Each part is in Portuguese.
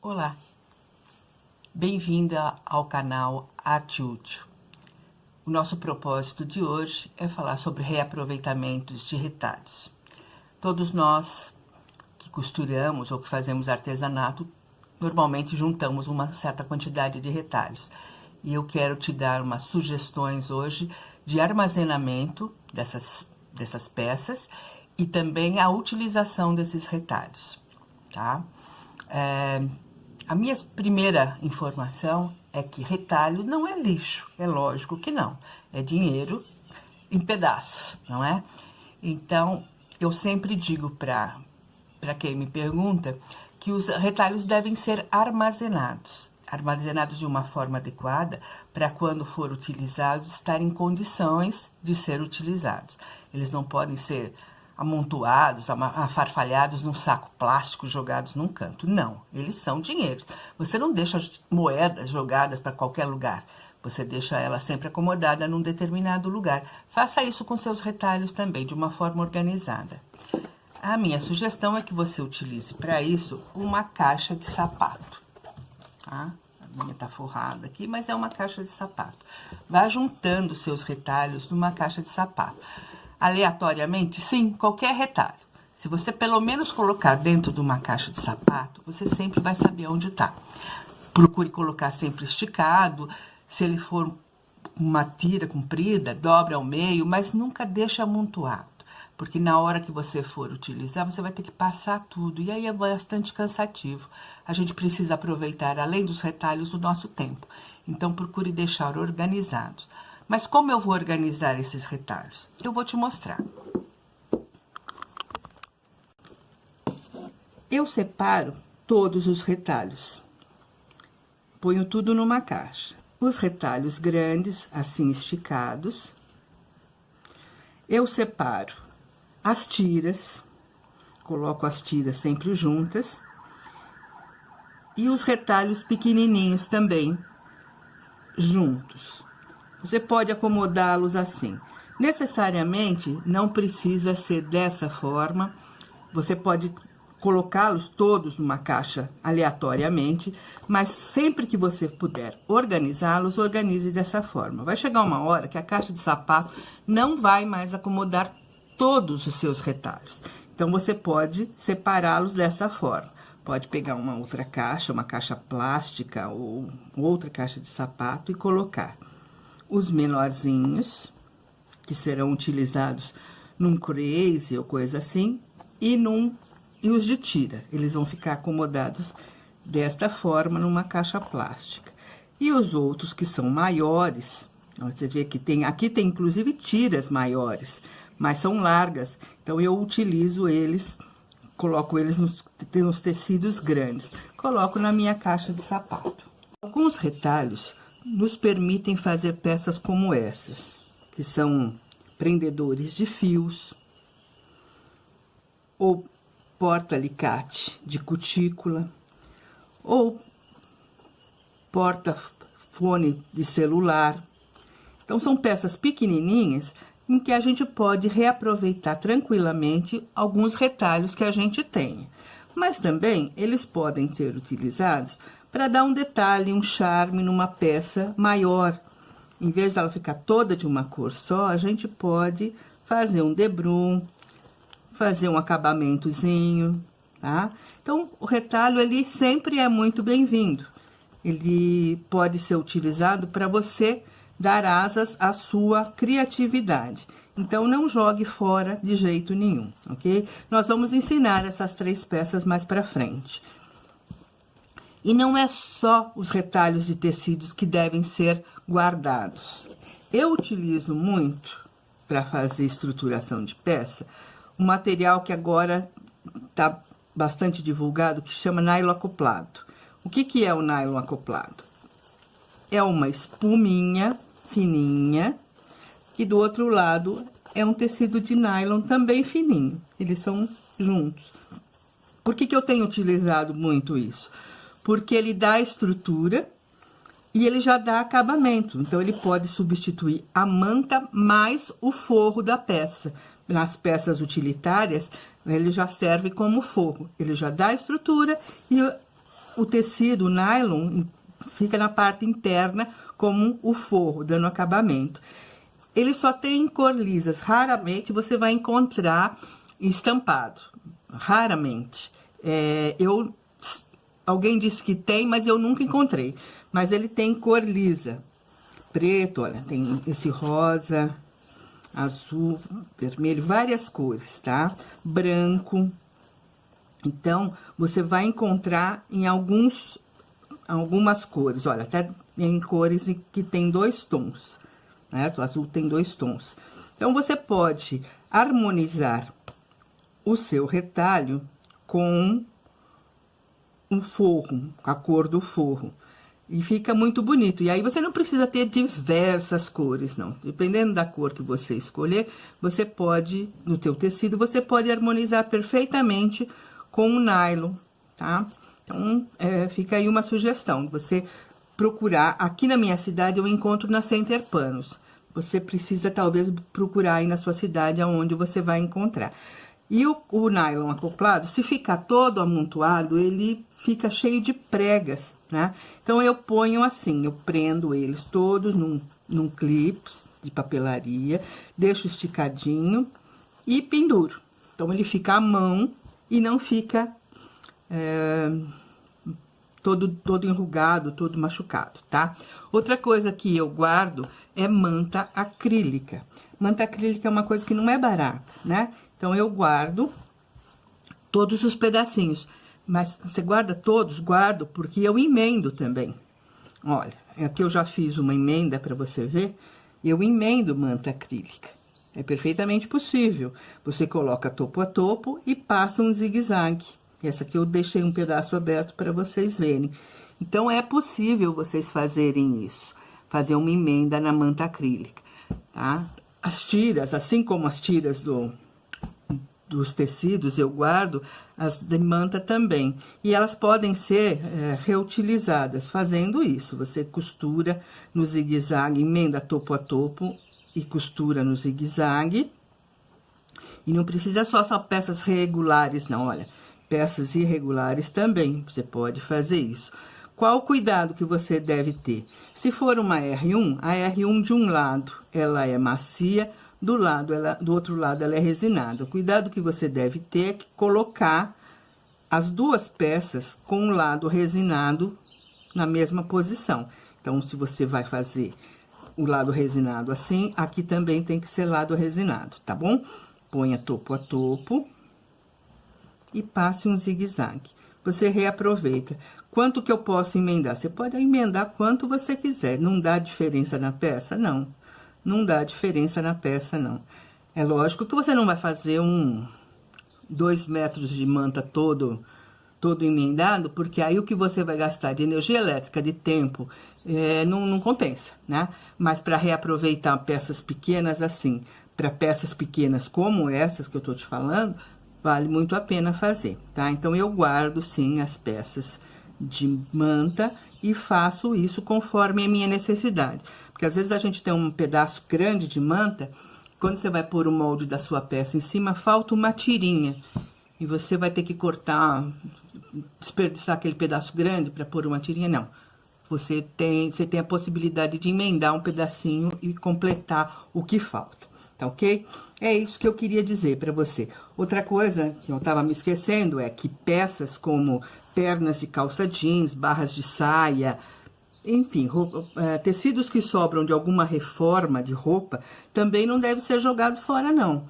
Olá, bem-vinda ao canal Arte Útil. O nosso propósito de hoje é falar sobre reaproveitamentos de retalhos. Todos nós que costuramos ou que fazemos artesanato, normalmente juntamos uma certa quantidade de retalhos. E eu quero te dar umas sugestões hoje de armazenamento dessas peças e também a utilização desses retalhos, tá? A minha primeira informação é que retalho não é lixo, é lógico que não. É dinheiro em pedaços, não é? Então, eu sempre digo para quem me pergunta que os retalhos devem ser armazenados de uma forma adequada para quando for utilizados estar em condições de ser utilizados. Eles não podem ser amontoados, afarfalhados num saco plástico, jogados num canto. Não, eles são dinheiros. Você não deixa moedas jogadas para qualquer lugar. Você deixa ela sempre acomodada num determinado lugar. Faça isso com seus retalhos também, de uma forma organizada. A minha sugestão é que você utilize para isso uma caixa de sapato. Tá? A minha tá forrada aqui, mas é uma caixa de sapato. Vá juntando seus retalhos numa caixa de sapato. Aleatoriamente, sim, qualquer retalho. Se você pelo menos colocar dentro de uma caixa de sapato, você sempre vai saber onde está. Procure colocar sempre esticado. Se ele for uma tira comprida, dobre ao meio, mas nunca deixe amontoado. Porque na hora que você for utilizar, você vai ter que passar tudo. E aí é bastante cansativo. A gente precisa aproveitar, além dos retalhos, o nosso tempo. Então, procure deixar organizados. Mas como eu vou organizar esses retalhos? Eu vou te mostrar. Eu separo todos os retalhos. Ponho tudo numa caixa. Os retalhos grandes, assim esticados. Eu separo as tiras. Coloco as tiras sempre juntas. E os retalhos pequenininhos também, juntos. Você pode acomodá-los assim. Necessariamente, não precisa ser dessa forma. Você pode colocá-los todos numa caixa aleatoriamente, mas sempre que você puder organizá-los, organize dessa forma. Vai chegar uma hora que a caixa de sapato não vai mais acomodar todos os seus retalhos. Então, você pode separá-los dessa forma. Pode pegar uma outra caixa, uma caixa plástica ou outra caixa de sapato e colocar os menorzinhos, que serão utilizados num crazy ou coisa assim, e os de tira. Eles vão ficar acomodados desta forma numa caixa plástica. E os outros que são maiores, você vê que aqui tem inclusive tiras maiores, mas são largas. Então, eu utilizo eles, coloco eles nos tecidos grandes. Coloco na minha caixa de sapato. Alguns retalhos nos permitem fazer peças como essas, que são prendedores de fios, ou porta-alicate de cutícula, ou porta-fone de celular. Então, são peças pequenininhas em que a gente pode reaproveitar tranquilamente alguns retalhos que a gente tenha. Mas também eles podem ser utilizados para dar um detalhe, um charme numa peça maior. Em vez dela ficar toda de uma cor só, a gente pode fazer um debrum, fazer um acabamentozinho, tá? Então, o retalho, ele sempre é muito bem-vindo. Ele pode ser utilizado para você dar asas à sua criatividade. Então, não jogue fora de jeito nenhum, ok? Nós vamos ensinar essas 3 peças mais para frente. E não é só os retalhos de tecidos que devem ser guardados. Eu utilizo muito, para fazer estruturação de peça, um material que agora está bastante divulgado, que chama nylon acoplado. O que é o nylon acoplado? É uma espuminha fininha, e do outro lado é um tecido de nylon também fininho. Eles são juntos. Por que eu tenho utilizado muito isso? Porque ele dá estrutura e ele já dá acabamento. Então, ele pode substituir a manta mais o forro da peça. Nas peças utilitárias, ele já serve como forro. Ele já dá estrutura e o tecido, o nylon, fica na parte interna como o forro, dando acabamento. Ele só tem cor lisas, raramente você vai encontrar estampado, raramente. Alguém disse que tem, mas eu nunca encontrei. Mas ele tem cor lisa, preto, olha, tem esse rosa, azul, vermelho, várias cores, tá? Branco. Então, você vai encontrar em algumas cores, olha, até em cores que tem 2 tons, né? O azul tem 2 tons. Então, você pode harmonizar o seu retalho com um forro, a cor do forro. E fica muito bonito. E aí, você não precisa ter diversas cores, não. Dependendo da cor que você escolher, você pode, no teu tecido, você pode harmonizar perfeitamente com o nylon, tá? Então, fica aí uma sugestão. Você procurar, aqui na minha cidade, eu encontro na Center Panos. Você precisa, talvez, procurar aí na sua cidade, aonde você vai encontrar. E o nylon acoplado, se ficar todo amontoado, ele fica cheio de pregas, né? Então, eu ponho assim, eu prendo eles todos num clips de papelaria, deixo esticadinho e penduro. Então, ele fica à mão e não fica todo enrugado, todo machucado, tá? Outra coisa que eu guardo é manta acrílica. Manta acrílica é uma coisa que não é barata, né? Então, eu guardo todos os pedacinhos. Mas você guarda todos? Guardo, porque eu emendo também. Olha, aqui eu já fiz uma emenda para você ver. Eu emendo manta acrílica. É perfeitamente possível. Você coloca topo a topo e passa um zigue-zague. Essa aqui eu deixei um pedaço aberto para vocês verem. Então, é possível vocês fazerem isso. Fazer uma emenda na manta acrílica, tá? As tiras, assim como as tiras dos tecidos, eu guardo as de manta também. E elas podem ser reutilizadas fazendo isso. Você costura no zigue-zague, emenda topo a topo e costura no zigue-zague. E não precisa só peças regulares, não, olha. Peças irregulares também, você pode fazer isso. Qual o cuidado que você deve ter? Se for uma R1, a R1 de um lado, ela é macia, do outro lado ela é resinada. O cuidado que você deve ter é que colocar as duas peças com o lado resinado na mesma posição. Então, se você vai fazer o lado resinado assim, aqui também tem que ser lado resinado, tá bom? Ponha topo a topo e passe um zigue-zague. Você reaproveita. Quanto que eu posso emendar? Você pode emendar quanto você quiser. Não dá diferença na peça? Não. Não dá diferença na peça, não. É lógico que você não vai fazer 2 metros de manta todo emendado, porque aí o que você vai gastar de energia elétrica, de tempo, não compensa, né? Mas para reaproveitar peças pequenas assim, para peças pequenas como essas que eu tô te falando, vale muito a pena fazer, tá? Então, eu guardo, sim, as peças de manta e faço isso conforme a minha necessidade. Porque, às vezes, a gente tem um pedaço grande de manta, quando você vai pôr o molde da sua peça em cima, falta uma tirinha. E você vai ter que cortar, desperdiçar aquele pedaço grande para pôr uma tirinha, não. Você tem a possibilidade de emendar um pedacinho e completar o que falta, tá ok? É isso que eu queria dizer para você. Outra coisa que eu estava me esquecendo é que peças como pernas de calça jeans, barras de saia, enfim, tecidos que sobram de alguma reforma de roupa, também não deve ser jogado fora, não.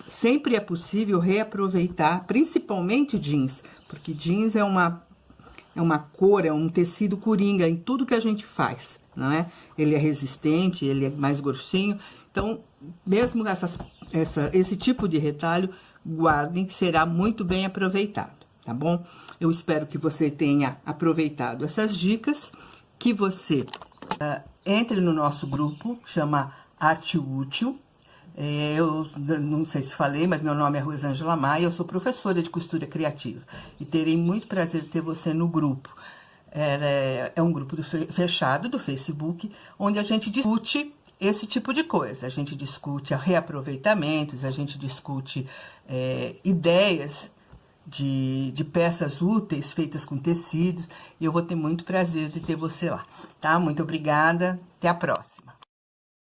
Sempre é possível reaproveitar, principalmente jeans, porque jeans é uma cor, é um tecido coringa em tudo que a gente faz, não é? Ele é resistente, ele é mais grossinho, então, mesmo esse tipo de retalho, guardem que será muito bem aproveitado, tá bom? Eu espero que você tenha aproveitado essas dicas, que você entre no nosso grupo, chama Arte Útil. Eu não sei se falei, mas meu nome é Rosângela Maia, eu sou professora de costura criativa e terei muito prazer de ter você no grupo. É um grupo fechado do Facebook, onde a gente discute esse tipo de coisa. A gente discute reaproveitamentos, a gente discute ideias de peças úteis feitas com tecidos, e eu vou ter muito prazer de ter você lá, tá? Muito obrigada, até a próxima.